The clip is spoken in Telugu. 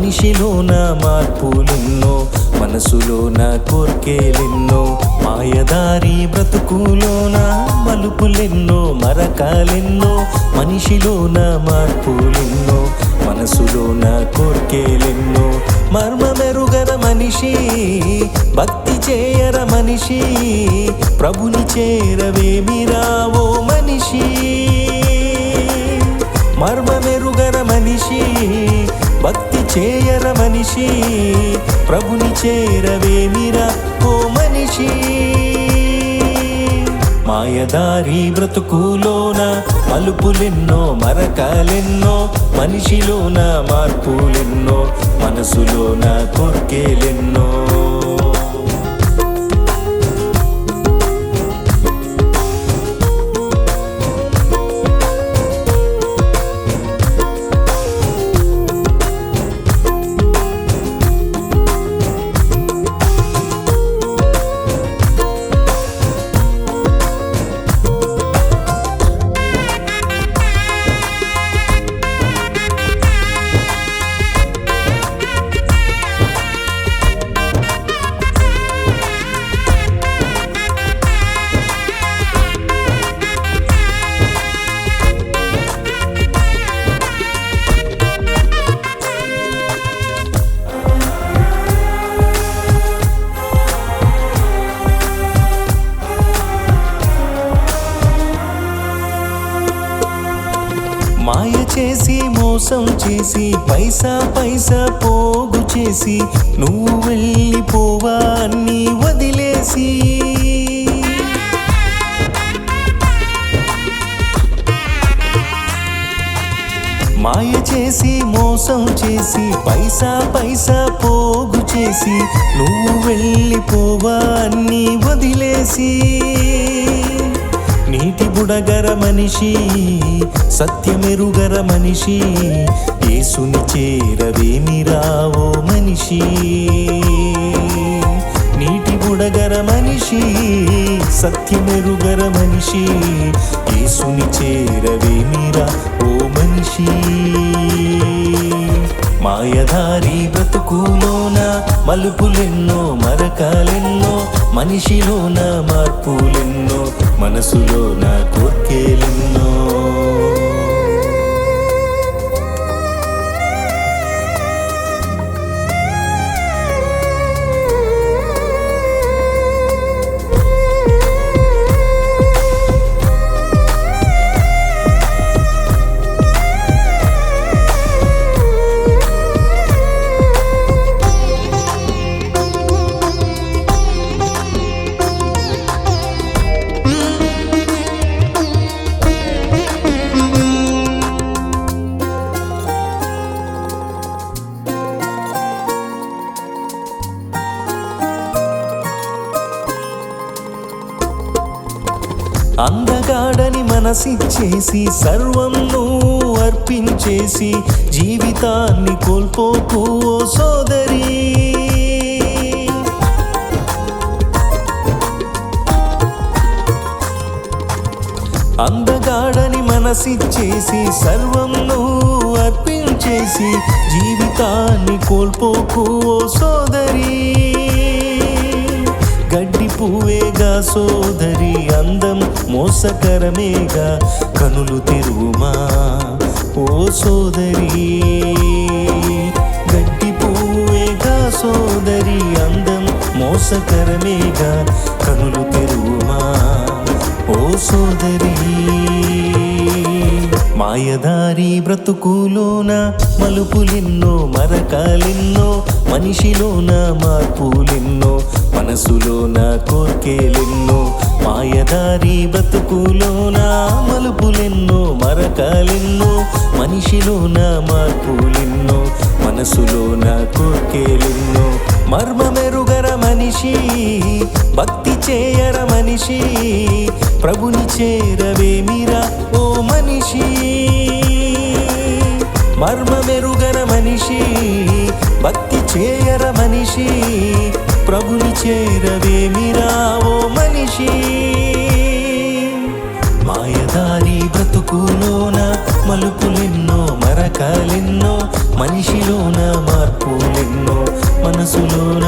మనిషిలోన మార్పులెన్నో, మనసులోన కోర్కెలెన్నో, మాయదారి బ్రతుకులోన మలుపులెన్నో, మరకాలెన్నో. మనిషిలోన మార్పులెన్నో, మనసులోన కోర్కెలెన్నో, మర్మమెరుగర మనిషి, భక్తి చేయర మనిషి, ప్రభుని చేరవేమి రావో మనిషి. మర్మమెరుగర మనిషి, భక్తి చేయర మనిషి, ప్రభుని చేరవేమిరా ఓ మనిషి. మాయదారి బ్రతుకులోన మలుపులెన్నో, మరకాలెన్నో, మనిషిలోన మార్పులెన్నో, మనసులోన కోర్కెలెన్నో. మాయ చేసి మోసం చేసి పైసా పైసా పోగు చేసి నువ్వు వెళ్ళిపోవా అన్నీ వదిలేసి. మాయ చేసి మోసం చేసి పైసా పైసా పోగు చేసి నువ్వు వెళ్ళిపోవా అన్నీ వదిలేసి. నీటి బుడగర మనిషి, సత్యమెరుగర మనిషి, యేసుని చేరవేమి రావో మనిషి. నీటి బుడగర మనిషి, సత్యమెరుగర మనిషి, యేసుని చేరవేమి రా ఓ మనిషి. మాయదారి బ్రతుకులోన మలుపులెన్నో, మరకాలెన్నో, మనిషిలోన మార్పులెన్నో, మనసులోన కోర్కెలెన్నో. అందగాడని మనసిచ్చేసి సర్వం నువ్వు అర్పించేసి జీవితాన్ని కోల్పోకు ఓ సోదరి. అందగాడని మనసిచ్చేసి సర్వం నువ్వు అర్పించేసి జీవితాన్ని కోల్పోకు ఓ సోదరి. గడ్డి పువ్వేగా సోదరి, అందం మోసకరమేగా, కనులు తెరువుమా ఓ సోదరి. గడ్డి పువ్వేగా సోదరి, అందం మోసకరమేగా, కనులు తెరువుమా ఓ సోదరి. మాయదారి బ్రతుకులోన మలుపులెన్నో, మరకాలెన్నో, మనిషిలోన మార్పులెన్నో, మనసులోన కోర్కెలెన్నో. మాయదారి బ్రతుకులోన మలుపులెన్నో, మరకాలెన్నో, మనిషిలోన మార్పులెన్నో, మనసులోన కోర్కెలెన్నో. మర్మమెరుగర మనిషి, భక్తి చేయర మనిషి, ప్రభుని చేరవేమిరా ఓ మనిషి. మర్మమెరుగర మనిషి, భక్తి చేయర మనిషి, ప్రభుని చేరవేమిరా ఓ మనిషి. మాయదారి బ్రతుకులోన మలుపులెన్నో మరకాలెన్నో మనిషిలోన మార్పులెన్నో మనసులోన